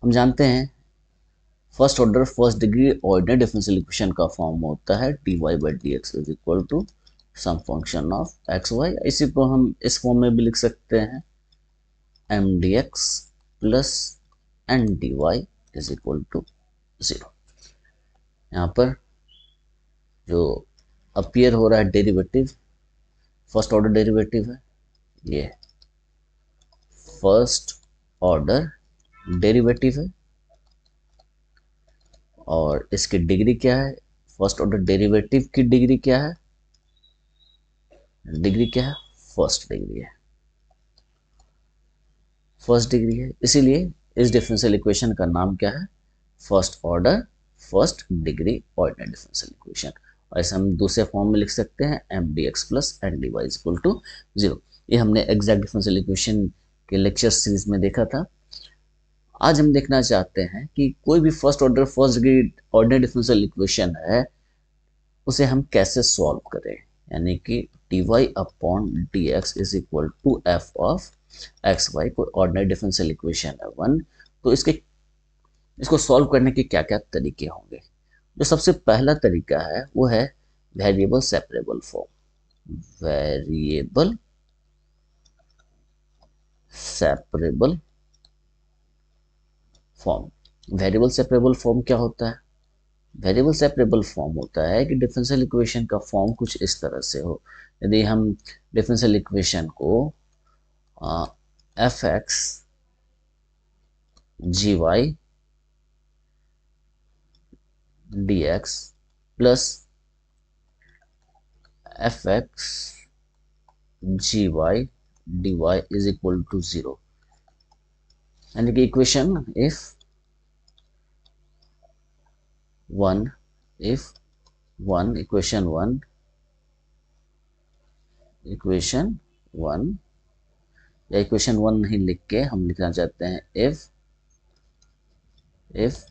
हम जानते हैं first order first degree ordinary differential equation का फॉर्म होता है dy by D x is equal to some function of x y. इसी को हम इस फॉर्म में भी लिख सकते हैं M d x plus N d y is equal to 0। यहाँ पर जो अपीयर हो रहा है डेरिवेटिव फर्स्ट ऑर्डर डेरिवेटिव है, ये फर्स्ट ऑर्डर डेरिवेटिव है और इसकी डिग्री क्या है, फर्स्ट ऑर्डर डेरिवेटिव की डिग्री क्या है, डिग्री क्या है, फर्स्ट डिग्री है, फर्स्ट डिग्री है। इसीलिए इस डिफरेंशियल इक्वेशन का नाम क्या है, first order first degree ordinary differential equation. और ऐसे हम दूसरे फॉर्म में लिख सकते हैं M d x plus N d y equal to 0। ये हमने एग्जैक्ट डिफरेंशियल इक्वेशन के लेक्चर सीरीज में देखा था। आज हम देखना चाहते हैं कि कोई भी first order first degree ordinary differential equation है उसे हम कैसे सॉल्व करें, यानी कि dy upon D x is equal to f of x y. कोई ऑर्डिनरी डिफरेंशियल इक्वेशन है 1, तो इसको सॉल्व करने के क्या क्या तरीके होंगे। जो सबसे पहला तरीका है वो है variable separable form. Variable separable form. Variable separable form क्या होता है, वेरिएबल सेपरेबल फॉर्म होता है कि डिफरेंशियल इक्वेशन का फॉर्म कुछ इस तरह से हो। यदि हम डिफरेंशियल इक्वेशन को f x g y d x plus f x g y d y is equal to 0, यानी कि equation if one if one equation one या इक्वेशन 1 नहीं लिख के हम लिखना चाहते हैं if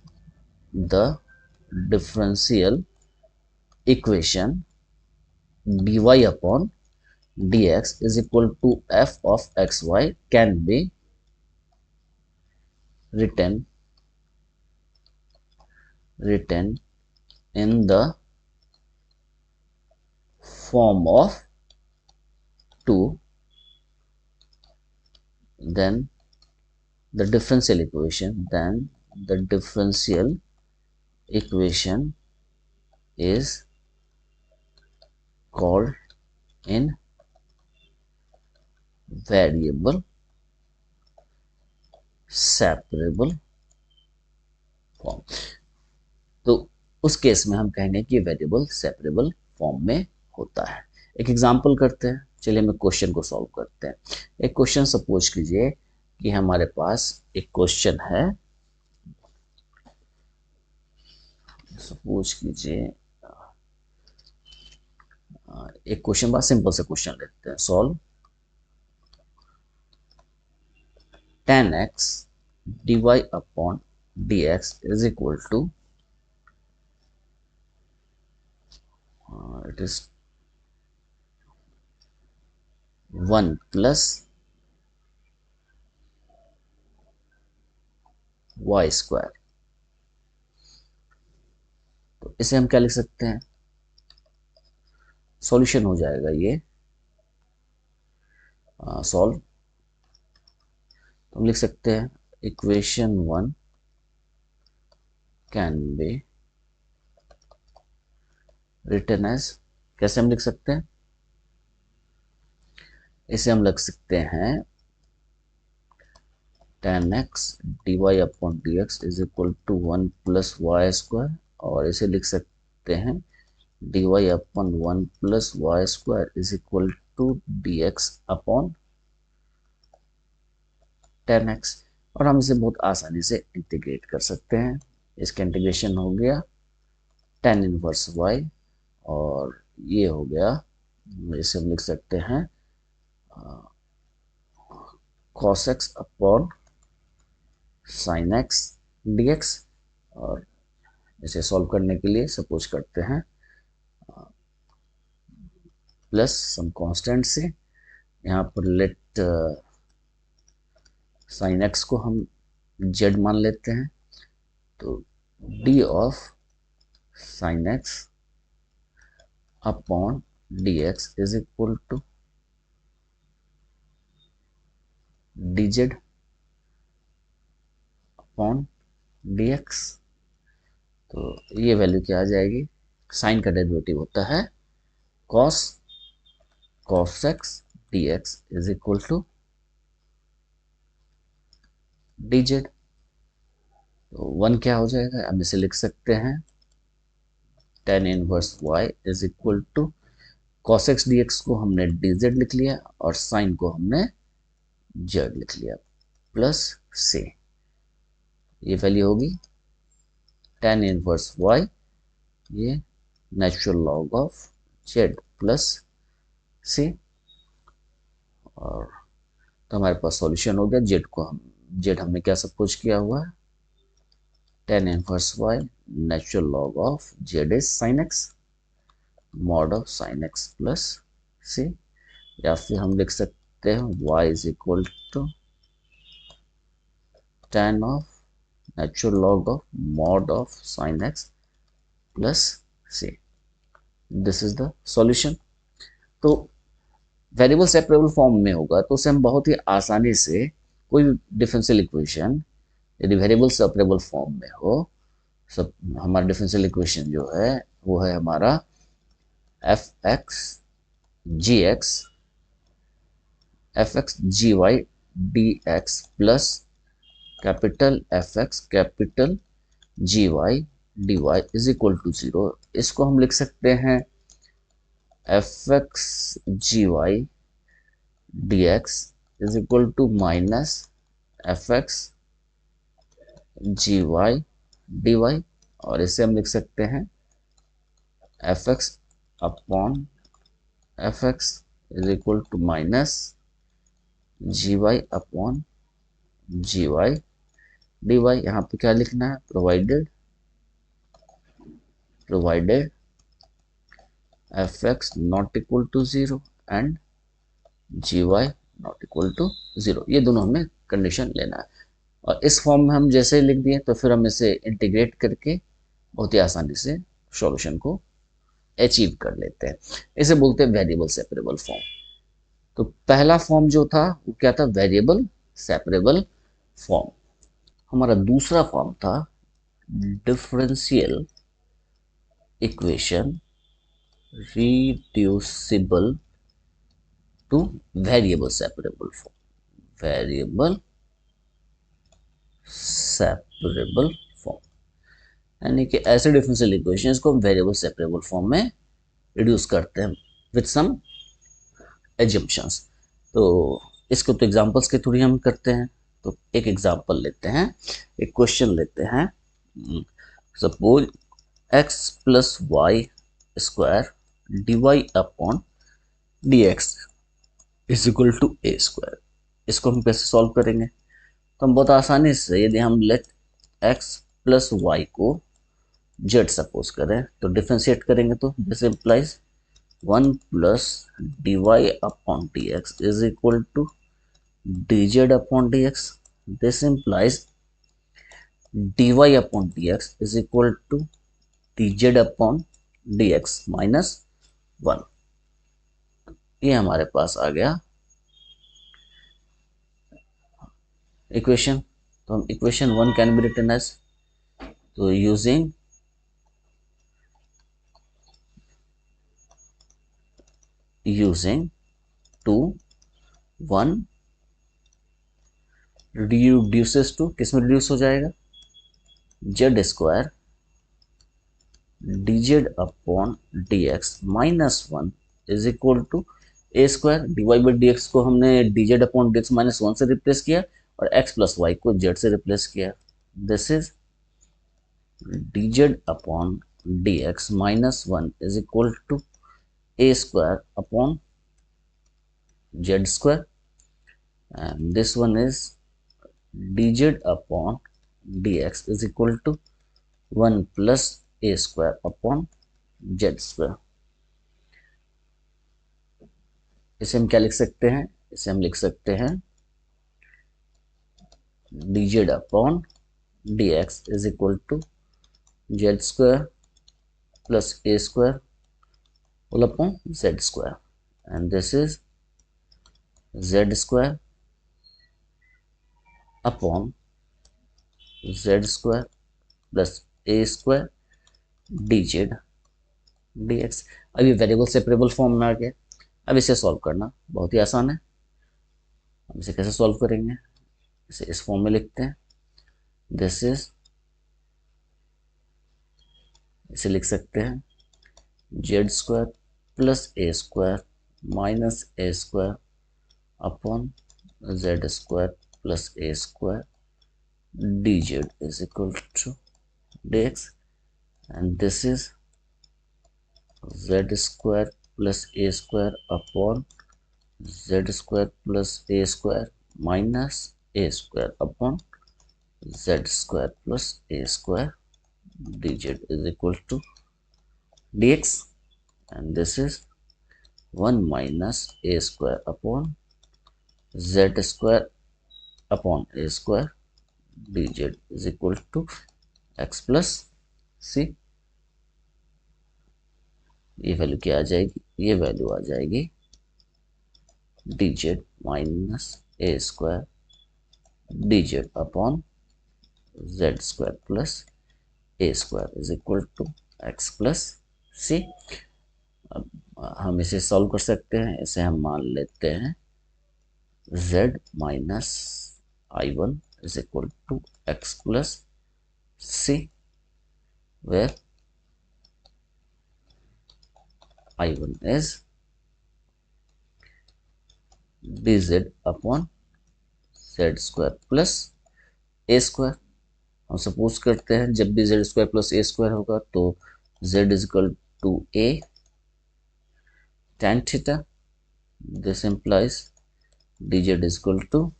the differential equation dy upon dx is equal to f of xy can be written in the form of 2, then the differential equation is called in variable separable form. तो उस case में हम कहेंगे कि variable separable form में होता है। एक एग्जांपल करते हैं, चलिए हम क्वेश्चन को सॉल्व करते हैं। एक क्वेश्चन सपोज कीजिए कि हमारे पास एक क्वेश्चन है, सपोज कीजिए एक क्वेश्चन, बहुत सिंपल से क्वेश्चन लेते हैं। Solve tan x dy upon dx is equal to it is 1 plus y square. तो इसे हम क्या लिख सकते हैं, सॉल्यूशन हो जाएगा ये सॉल्व। तो हम लिख सकते हैं equation 1 can be written as, कैसे हम लिख सकते हैं, इसे हम लिख सकते हैं tan x dy upon dx is equal to 1 plus y square, और इसे लिख सकते हैं dy upon 1 plus y square is equal to dx upon tan x। और हम इसे बहुत आसानी से इंटीग्रेट कर सकते हैं। इसका इंटीग्रेशन हो गया tan इनवर्स y, और ये हो गया, इसे हम लिख सकते हैं cos x upon sin x dx। और इसे सॉल्व करने के लिए सपोज करते हैं प्लस सम कांस्टेंट से, यहाँ पर लेट sin x को हम जेड मान लेते हैं, तो d of sin x upon D x is equal to d Z upon D x. तो ये वैल्यू क्या आ जाएगी, साइन का डेरिवेटिव होता है cos cos x d x is equal to d z. तो वन क्या हो जाएगा, हम इसे लिख सकते हैं tan inverse y is equal to cos x dx को हमने dz लिख लिया और sin को हमने z लिख लिया प्लस से, ये वैल्यू होगी tan इनवर्स y, ये natural log of z plus से। और तो हमारे पास सॉल्यूशन हो गया। z हमने क्या सब कुछ किया हुआ है, tan inverse y natural log of z is sin x mod of sin x plus C, या फिर हम लिख सकते हैं y is equal to tan of natural log of mod of sin x plus C. This is the solution. तो variable separable form में होगा तो उसे हम बहुत ही आसानी से कोई भी डिफरेंशियल इक्वेशन यदि वेरिएबल सेपरेबल फॉर्म में हो, सब हमारा डिफरेंशियल इक्वेशन जो है वो है हमारा f x g y d x plus capital F x capital G y d y is equal to 0। इसको हम लिख सकते हैं f x g y d x is equal to minus f x g y d y, और इसे हम लिख सकते हैं f x upon f x is equal to minus g y upon g y d y. यहाँ पे क्या लिखना है, provided f x not equal to 0 and g y not equal to 0, ये दोनों हमें कंडीशन लेना है। और इस फॉर्म में हम जैसे लिख दिए तो फिर हम इसे इंटीग्रेट करके बहुत ही आसानी से सॉल्यूशन को अचीव कर लेते हैं। इसे बोलते हैं वेरिएबल सेपरेबल फॉर्म। तो पहला फॉर्म जो था वो क्या था, वेरिएबल सेपरेबल फॉर्म। हमारा दूसरा फॉर्म था differential equation reducible two variable separable form, variable separable form, यानी कि ऐसे डिफरेंशियल इक्वेशंस को हम वेरिएबल सेपरेबल फॉर्म में रिड्यूस करते हैं विद सम एजम्पशंस। तो इसको तो एग्जांपल्स के थ्रू हम करते हैं। तो एक एग्जांपल लेते हैं, एक क्वेश्चन लेते हैं। Suppose x plus y square D y upon D x is equal to A square. इसको हम कैसे सॉल्व करेंगे, तो हम बहुत आसानी से यदि हम लेट x प्लस वाई को z सपोज करें तो डिफ्रेंशिएट करेंगे तो this implies 1 plus d y upon D x is equal to d Z upon D x. This implies d y upon D x is equal to d Z upon D x minus 1। ये हमारे पास आ गया equation. तो हम equation 1 can be written as, तो using two 1 reduces to, किस में रिड्यूस हो जाएगा, Z square D Z upon D x minus 1 is equal to A square. D Y by D X को हमने D Z upon D x minus 1 से replace किया और एक्स प्लस वाई को जेड से रिप्लेस किया। This is D Z upon D x minus 1 is equal to A square upon Z square, and this one is dz upon dx is equal to 1 plus a square upon z square। इसे हम क्या लिख सकते हैं, इसे हम लिख सकते हैं dz upon dx is equal to z square plus a square whole upon z square, and this is z square upon z square plus a square dz dx। अब ये वेरिएबल सेपरेबल फॉर्म में आ गया। अब इसे solve करना बहुत ही आसान है। हम इसे कैसे सॉल्व करेंगे, इसे इस फॉर्म में लिखते हैं। दिस इज, इसे लिख सकते हैं Z square plus a square minus a square upon Z square plus a square dz is equal to dx, and this is z square plus a square upon z square plus a square minus a square upon z square plus a square dz is equal to dx, and this is 1 minus a square upon z square upon a square dz is equal to x plus c। ये value क्या आ जाएगी, ये value आ जाएगी dz minus a square dz upon z square plus a square is equal to x plus C. अब हम इसे सॉल्व कर सकते हैं। इसे हम मान लेते हैं z minus i1 is equal to x plus c, where i1 is dz upon z square plus a square. हम सपोज करते हैं जब भी z square plus a square होगा तो z is equal to a tan theta। दिस implies dz is equal to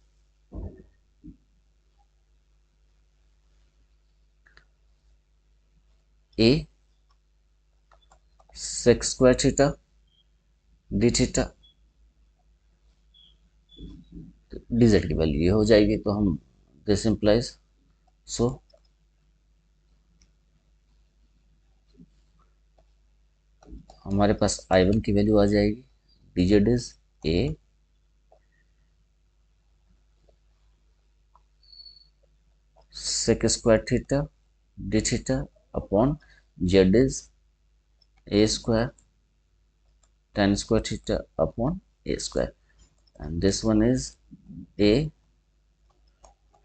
a sec square theta d theta। dz की value ये हो जाएगी, तो हम दिस implies सो हमारे पास i1 की वैल्यू आ जाएगी dz is a sec square theta d theta upon z is a square tan square theta upon a square, and this one is a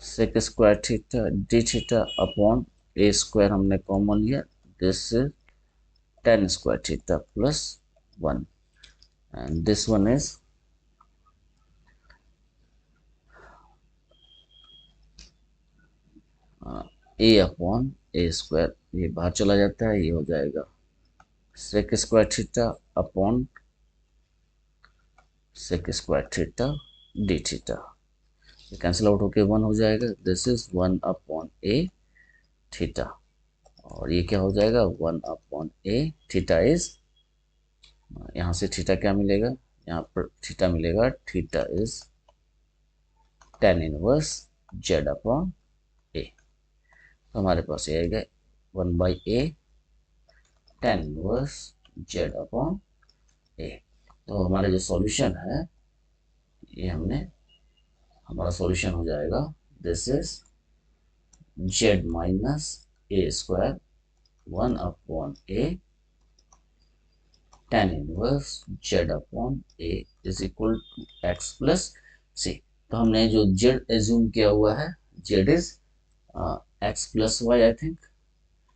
sec square theta d theta upon a square हमने common लिया, this is tan square theta plus 1, and this one is a upon a square. ये बाहर चला जाता है, ये हो जाएगा sec square theta upon sec square theta d theta. ये कैंसिल आउट होके 1 हो जाएगा। This is 1 upon a theta, और ये क्या हो जाएगा 1 अपॉन a थीटा इज, यहाँ से थीटा क्या मिलेगा, यहाँ पर थीटा मिलेगा, theta is tan inverse z upon a। तो हमारे पास ये आएगा 1 by a tan inverse z upon a। तो हमारा जो सॉल्यूशन है, ये हमारा सॉल्यूशन हो जाएगा this is z minus a square 1 upon a tan inverse z upon a is equal to x plus c। तो हमने जो z एज्यूम किया हुआ है, z is x plus y, I think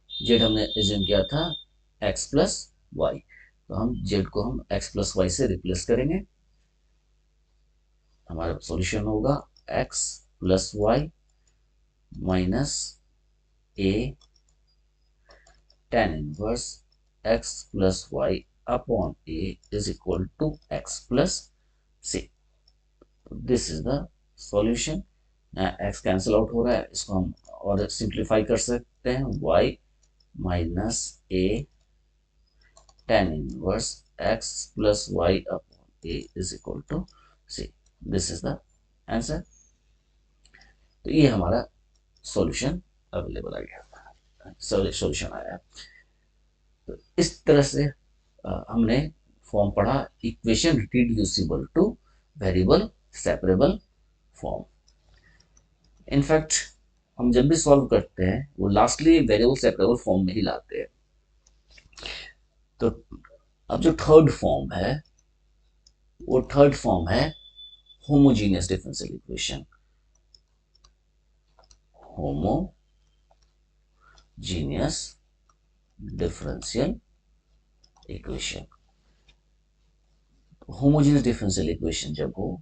z हमने एज्यूम किया था x प्लस वाई, तो हम z को हम x प्लस वाई से रिप्लेस करेंगे। हमारा सॉल्यूशन होगा x plus y minus a tan inverse x plus y upon a is equal to x plus c। This is the solution. x cancel out हो रहा है, इसको हम और सिंप्लीफाई कर सकते हैं, y minus a tan inverse x plus y upon a is equal to c। This is the answer. तो ये हमारा सॉल्यूशन अवेलेबल आ गया, सॉल्यूशन आया। तो इस तरह से हमने फॉर्म पढ़ा, equation reducible two variable separable form. In fact हम जब भी सॉल्व करते हैं वो लास्टली वेरिएबल सेपरेबल फॉर्म में ही लाते हैं। तो अब जो थर्ड फॉर्म है वो थर्ड फॉर्म है homogeneous differential equation. Homogeneous differential equation. Homogeneous differential equation जब हो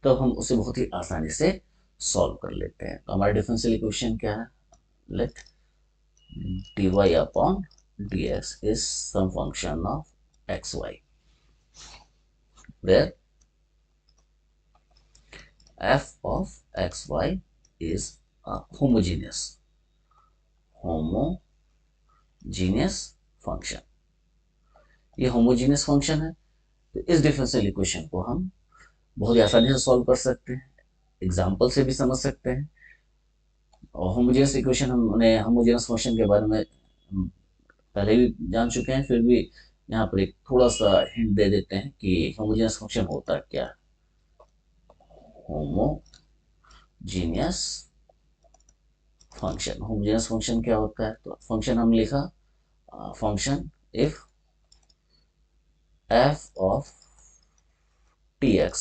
तब हम उसे बहुत ही आसानी से सॉल्व कर लेते हैं। तो हमारा डिफरेंशियल इक्वेशन क्या है? Let dy upon dx is some function of xy where f of xy is a homogeneous function. ये होमोजीनियस फंक्शन है। तो इस डिफरेंशियल इक्वेशन को हम बहुत ही आसानी से सॉल्व कर सकते हैं, एग्जाम्पल से भी समझ सकते हैं। और होमोजेनियस इक्वेशन हमने होमोजेनियस फंक्शन के बारे में पहले भी जान चुके हैं, फिर भी यहाँ पर एक थोड़ा सा हिंट दे देते हैं कि होमोजेनियस फंक्शन होता क्या है। होमोजीनियस फंक्शन क्या होता है? तो फंक्शन हम लिखा, function if f of tx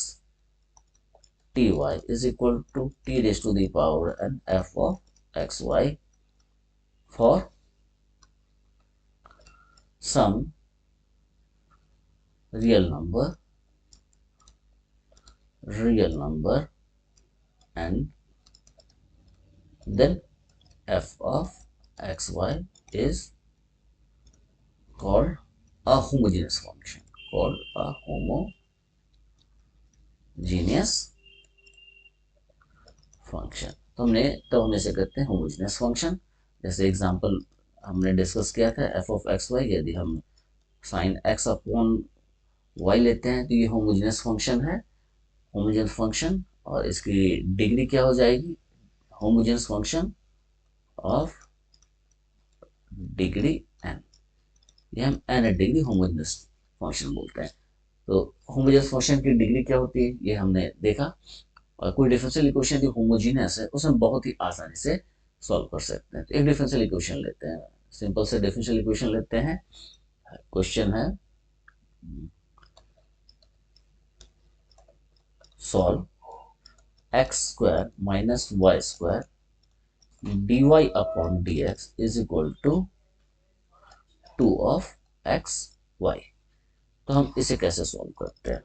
ty is equal to t raised to the power n f of xy for some real number and then f of xy is called a homogeneous function, तो हम इसे कहते हैं homogeneous function. जैसे example हमने discuss किया था f of x Y, यदि हम साइन x अपॉन y लेते हैं तो ये होमोजेनियस फंक्शन है, होमोजेनियस फंक्शन। और इसकी डिग्री क्या हो जाएगी? Homogeneous function of degree n, ये हम n डिग्री होमोजेनियस फंक्शन बोलते हैं। तो होमोजेनियस फंक्शन की डिग्री क्या होती है ये हमने देखा। और कोई डिफरेंशियल इक्वेशन जो होमोजीनियस है उसे हम बहुत ही आसानी से सॉल्व कर सकते हैं। तो एक डिफरेंशियल इक्वेशन लेते हैं, सिंपल से डिफरेंशियल इक्वेशन लेते हैं। क्वेश्चन है solve x square minus y square dy upon dx is equal to 2 of x y. तो हम इसे कैसे सॉल्व करते हैं?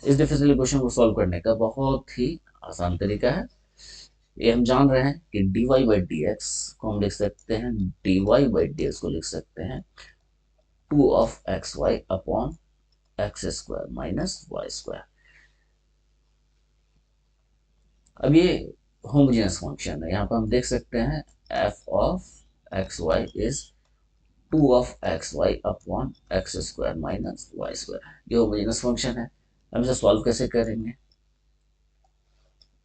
इस डिफरेंशियल इक्वेशन को सॉल्व करने का बहुत ही आसान तरीका है। ये हम जान रहे हैं कि dy बाई डी एक्स को हम लिख सकते हैं, dy बाई डी एक्स को लिख सकते हैं 2 of x y upon x square minus y square. अब ये होमोजेनियस फंक्शन है, यहाँ पर हम देख सकते हैं f of x y is 2 of x y upon x square minus y square. ये होमोजेनियस फंक्शन है। हम इसे सॉल्व कैसे करेंगे?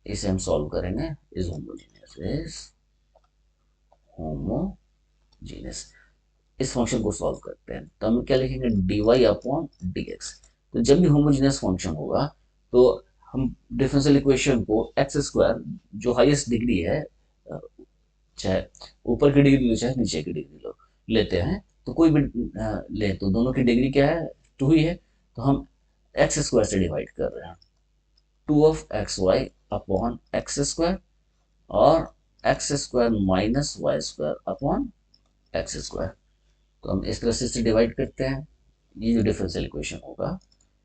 इसे हम सॉल्व करेंगे इज होमोजीनियस। इस फंक्शन को सॉल्व करते हैं तो हम क्या लिखेंगे? dy upon dx। तो जब भी होमोजीनियस फंक्शन होगा तो हम डिफरेंशियल इक्वेशन को एक्स स्क्वायर जो हाईएस्ट डिग्री है, चाहे ऊपर की डिग्री लो चाहे नीचे की डिग्री लो, लेते हैं। तो कोई भी ले तो दोनों की डिग्री क्या है? 2 ही है। तो हम एक्स स्क्वायर से डिवाइड कर रहे हैं, 2 of x y upon x square और x square minus y square upon x square. तो हम इस तरह से डिवाइड करते हैं। ये जो डिफरेंशियल इक्वेशन होगा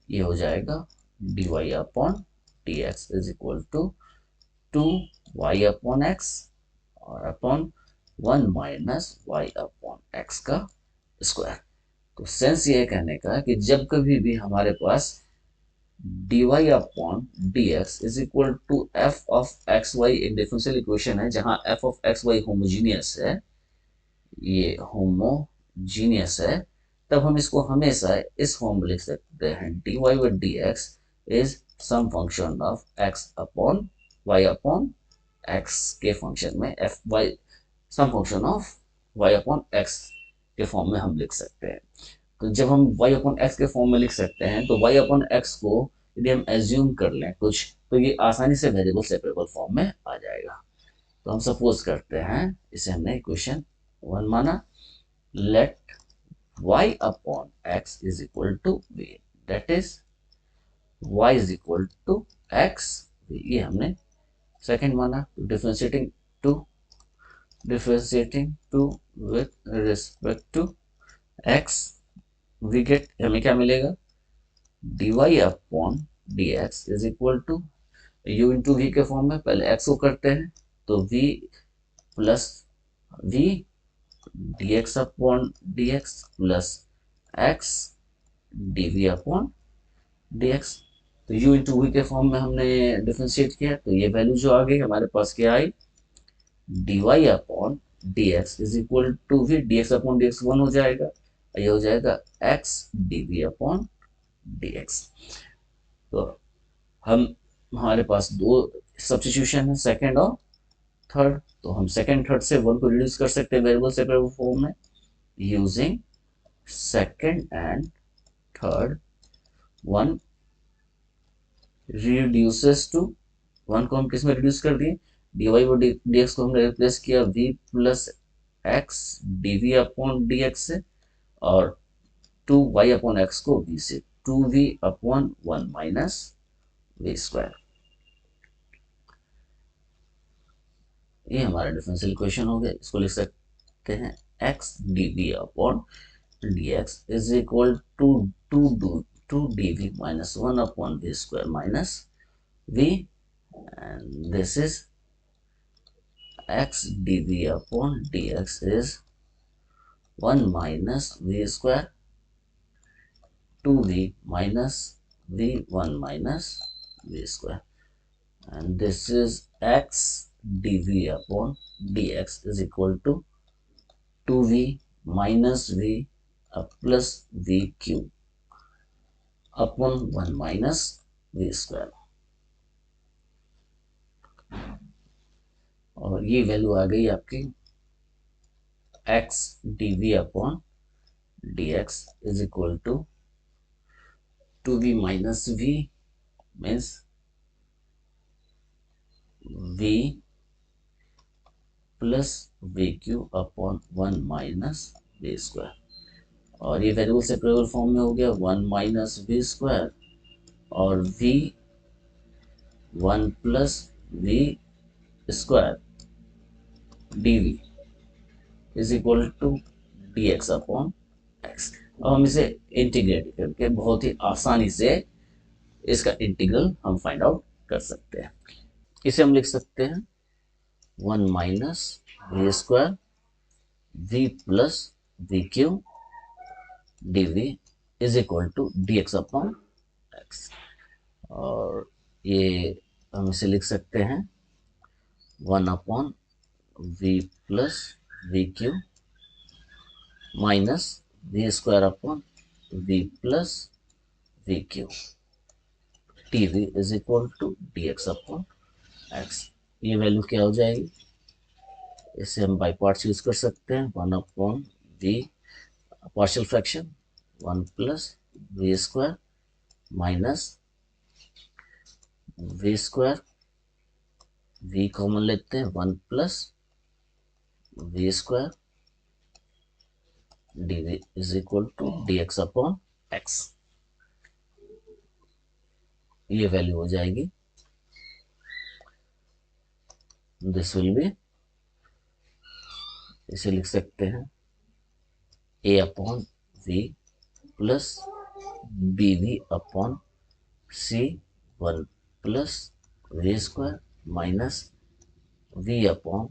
ये हो जाएगा dy upon D x is equal to 2y upon x और upon 1 minus y upon x का स्क्वायर। तो सेंस ये कहने का कि जब कभी भी हमारे पास dy upon D x is equal to f of x y एक डिफरेंशियल इक्वेशन है जहां f of x y homogeneous है, ये होमोजीनियस है, तब हम इसको हमेशा इस फॉर्म में लिख सकते हैं dy by D x is some function of x upon y upon x के फंक्शन में f y some function of y upon x के फॉर्म में हम लिख सकते हैं। तो जब हम y अपॉन एक्स के फॉर्म में लिख सकते हैं तो y अपॉन एक्स को यदि हम एज्यूम कर लें कुछ, तो ये आसानी से वेरिएबल सेपरेबल फॉर्म में आ जाएगा। तो हम सपोज करते हैं, इसे हमने इक्वेशन 1 माना, let y upon x is equal to v, that is y is equal to x, ये हमने सेकंड माना। Differentiating two with respect to x, we get, हमें क्या मिलेगा, dy upon dx is equal to u into v के form में, पहले x को करते हैं तो v plus v dx upon dx plus x dv upon dx। तो u इंटू वी के फॉर्म में हमने डिफरेंशिएट किया, तो ये वैल्यू जो आ गई हमारे पास क्या आई, dy upon dx is equal to v, dx upon dx 1 हो जाएगा, ये हो जाएगा x dv अपॉन dx। तो हमारे पास दो सब्स्टिट्यूशन है, सेकंड और थर्ड, तो हम सेकंड थर्ड से 1 को रिड्यूस कर सकते हैं वेरिएबल सेपरेबल फॉर्म में using second and third. 1 reduces to, 1 को हम किस में रिड्यूस कर दिए, dy और dx को हमने रिप्लेस किया v plus x dv upon dx से, और 2y अपॉन x को v से, 2v upon 1 minus v square. ये हमारा डिफरेंशियल इक्वेशन हो गया। इसको लिख सकते हैं x dv upon dx is equal to 2dv minus 1 upon v square minus v, and this is x dv upon dx is 1 minus v square, 2v minus v 1 minus v square, and this is x dv upon dx is equal to 2v minus v plus v cube upon 1 minus v square। और ये value आ गई आपकी x dv upon dx is equal to 2v minus v means v plus v cube upon 1 minus v square, और ये variable separable form में हो गया 1 minus v square और v 1 plus v square dv is equal to dx upon x। अब हम इसे integrate करके बहुत ही आसानी से इसका इंटीग्रल हम फाइंड आउट कर सकते हैं। इसे हम लिख सकते हैं 1 minus v square v plus v cube dv is equal to dx upon x, और ये हम इसे लिख सकते हैं 1 upon v plus v cube minus v square upon v plus v cube dv is equal to dx upon x। ये value क्या हो जाएगी, इसे हम बाई पार्ट्स यूज कर सकते हैं, 1 upon v partial fraction 1 plus v square minus v square, v common लेते हैं 1 plus v square dv is equal to dx upon x। ये वैल्यू हो जाएगी, दिस विल बी, इसे लिख सकते हैं a upon v plus bv upon c 1 plus v square minus v upon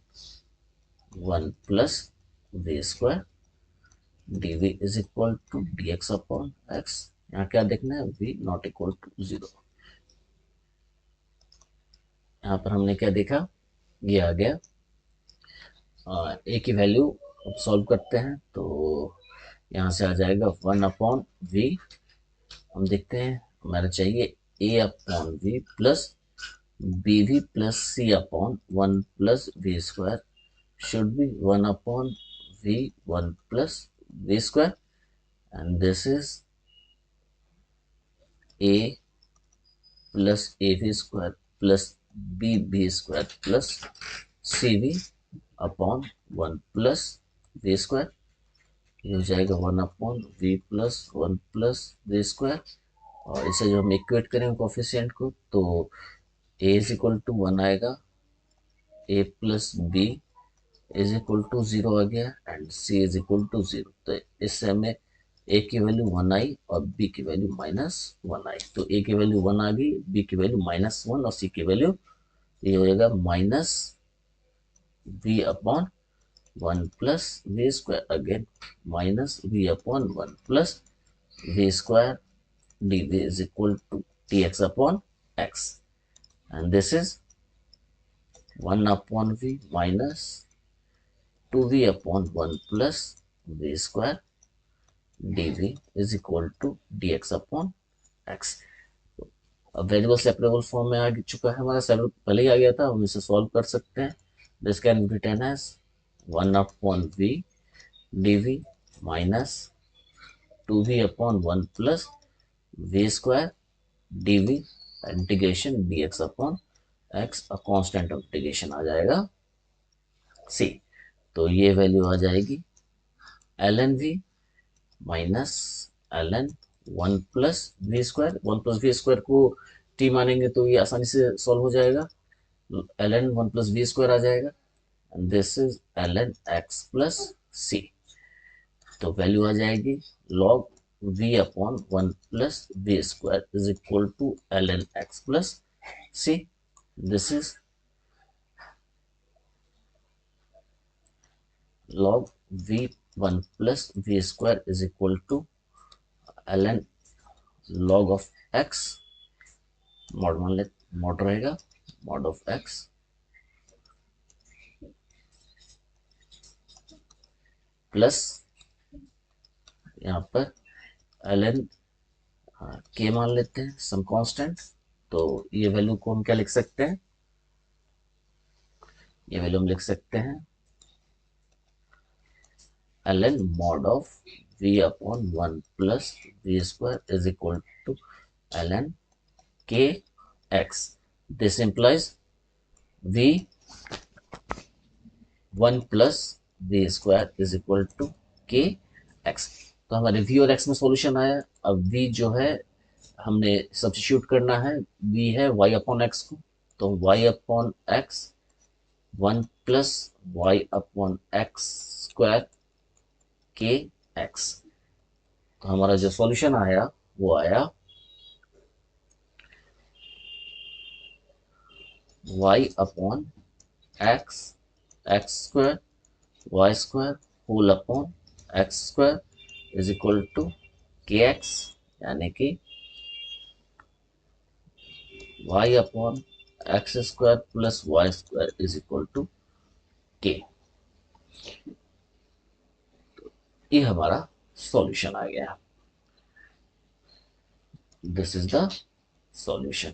1 plus v square dv is equal to dx upon x। यहाँ क्या देखना है, v नॉट इक्वल टू 0। यहाँ पर हमने क्या देखा, ये आ गया a की वैल्यू अब सॉल्व करते हैं, तो यहाँ से आ जाएगा 1 अपॉन v, हम देखते हैं हमारा चाहिए a upon v plus bv plus c upon 1 plus v square should be 1 upon v 1 plus v square, and this is a plus av square plus bb square plus cv upon 1 plus v square, ये हो जाएगा 1 upon v plus v square. और इसे जो हम equate करेंगे coefficient को, तो a इज इक्वल टू 1 आएगा, a plus b is equal to 0 आ गया, and c is equal to 0। तो इससे हमें a की वैल्यू 1 आई और b की वैल्यू -1 आई। तो a की वैल्यू 1 आ गई, b की वैल्यू -1 और c की वैल्यू ये हो जाएगा minus v upon 1 plus v square, again minus v upon 1 plus v square dv is equal to dx upon x, and this is 1 upon v minus 2v upon 1 plus v square dv is equal to dx upon x। अब variable separable form में आ चुका है हमारा, separable पहले ही आ गया था, हम इसे सॉल्व कर सकते हैं। This can be written as 1 upon v dv minus 2v upon 1 plus v square dv integration dx upon x, a constant of integration आ जाएगा c। तो ये वैल्यू आ जाएगी ln v minus ln 1 plus v square. 1 plus v square को t मानेंगे तो ये आसानी से सॉल्व हो जाएगा, ln 1 प्लस वी स्क्वायर आ जाएगा, and this is ln x plus c। तो वैल्यू आ जाएगी log v upon 1 plus v square is equal to ln x plus c। This is log v 1 plus v square is equal to ln log of x, mod रहेगा mod of x plus यहाँ पर ln k मान लेते हैं some constant. तो ये value को हम क्या लिख सकते हैं, ये वैल्यू हम लिख सकते हैं ln mod of v upon 1 plus v square is equal to ln kx। This implies v 1 plus v square is equal to kx। तो हमारे v और x में सॉल्यूशन आया। अब v जो है हमने सब्स्टिट्यूट करना है, v है y अपॉन x को, तो y upon x 1 plus y upon x square के एक्स। तो हमारा जो सॉल्यूशन आया वो आया y upon x x square y square whole upon x square is equal to k x, यानी कि y upon x square plus y square is equal to k. ये हमारा सॉल्यूशन आ गया। This is the solution.